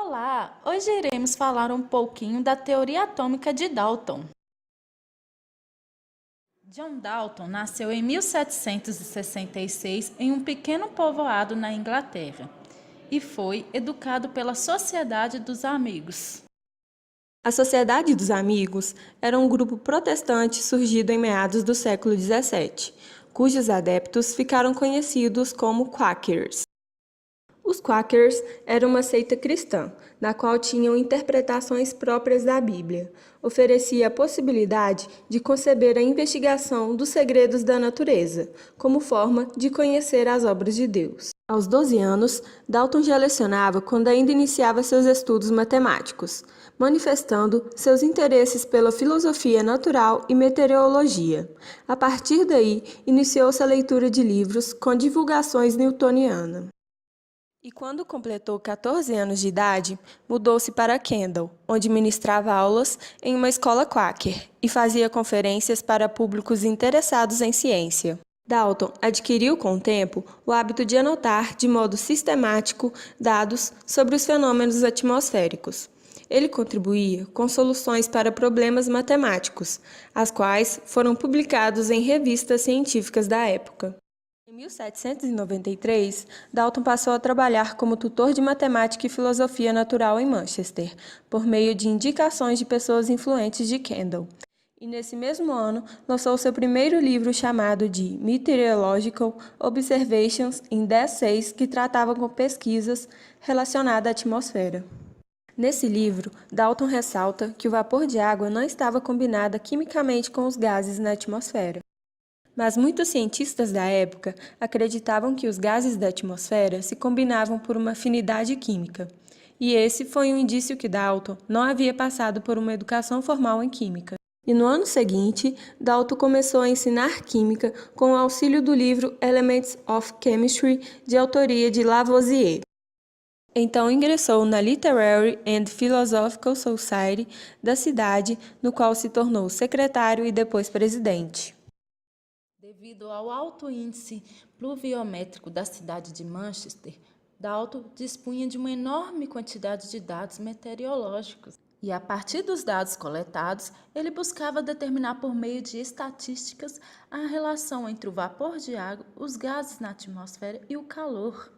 Olá! Hoje iremos falar um pouquinho da teoria atômica de Dalton. John Dalton nasceu em 1766 em um pequeno povoado na Inglaterra e foi educado pela Sociedade dos Amigos. A Sociedade dos Amigos era um grupo protestante surgido em meados do século XVII, cujos adeptos ficaram conhecidos como Quakers. Os Quakers eram uma seita cristã, na qual tinham interpretações próprias da Bíblia. Oferecia a possibilidade de conceber a investigação dos segredos da natureza, como forma de conhecer as obras de Deus. Aos 12 anos, Dalton já lecionava quando ainda iniciava seus estudos matemáticos, manifestando seus interesses pela filosofia natural e meteorologia. A partir daí, iniciou-se a leitura de livros com divulgações newtonianas. E quando completou 14 anos de idade, mudou-se para Kendal, onde ministrava aulas em uma escola quaker e fazia conferências para públicos interessados em ciência. Dalton adquiriu com o tempo o hábito de anotar de modo sistemático dados sobre os fenômenos atmosféricos. Ele contribuía com soluções para problemas matemáticos, as quais foram publicados em revistas científicas da época. Em 1793, Dalton passou a trabalhar como tutor de matemática e filosofia natural em Manchester, por meio de indicações de pessoas influentes de Kendal. E nesse mesmo ano, lançou seu primeiro livro chamado de Meteorological Observations em 10 essays que tratavam com pesquisas relacionadas à atmosfera. Nesse livro, Dalton ressalta que o vapor de água não estava combinado quimicamente com os gases na atmosfera. Mas muitos cientistas da época acreditavam que os gases da atmosfera se combinavam por uma afinidade química. E esse foi um indício que Dalton não havia passado por uma educação formal em química. E no ano seguinte, Dalton começou a ensinar química com o auxílio do livro Elements of Chemistry, de autoria de Lavoisier. Então ingressou na Literary and Philosophical Society da cidade, no qual se tornou secretário e depois presidente. Devido ao alto índice pluviométrico da cidade de Manchester, Dalton dispunha de uma enorme quantidade de dados meteorológicos. E a partir dos dados coletados, ele buscava determinar por meio de estatísticas a relação entre o vapor de água, os gases na atmosfera e o calor.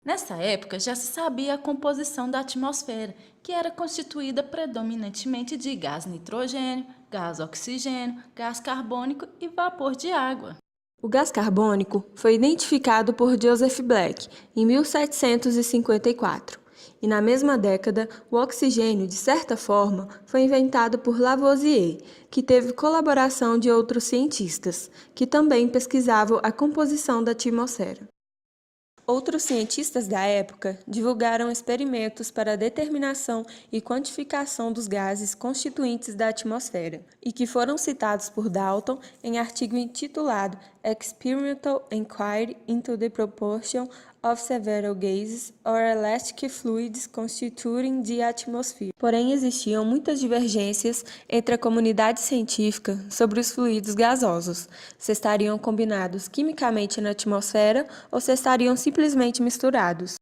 Nessa época já se sabia a composição da atmosfera, que era constituída predominantemente de gás nitrogênio, gás oxigênio, gás carbônico e vapor de água. O gás carbônico foi identificado por Joseph Black em 1754, e na mesma década, o oxigênio, de certa forma, foi inventado por Lavoisier, que teve colaboração de outros cientistas, que também pesquisavam a composição da atmosfera. Outros cientistas da época divulgaram experimentos para a determinação e quantificação dos gases constituintes da atmosfera, e que foram citados por Dalton em artigo intitulado Experimental Inquiry into the Proportion of Several Gases or Elastic Fluids Constituting the Atmosphere. Porém, existiam muitas divergências entre a comunidade científica sobre os fluidos gasosos, se estariam combinados quimicamente na atmosfera ou se estariam simplesmente misturados.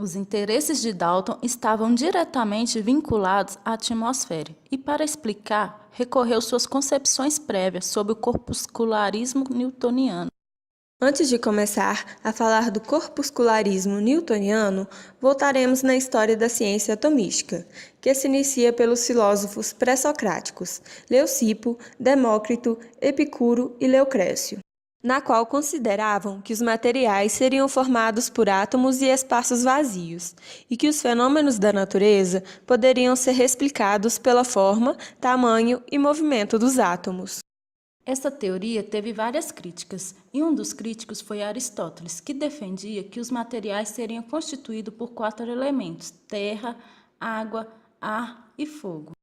Os interesses de Dalton estavam diretamente vinculados à atmosfera e, para explicar, recorreu suas concepções prévias sobre o corpuscularismo newtoniano. Antes de começar a falar do corpuscularismo newtoniano, voltaremos na história da ciência atomística, que se inicia pelos filósofos pré-socráticos Leucipo, Demócrito, Epicuro e Leucrécio, na qual consideravam que os materiais seriam formados por átomos e espaços vazios, e que os fenômenos da natureza poderiam ser explicados pela forma, tamanho e movimento dos átomos. Essa teoria teve várias críticas, e um dos críticos foi Aristóteles, que defendia que os materiais seriam constituídos por 4 elementos: terra, água, ar e fogo.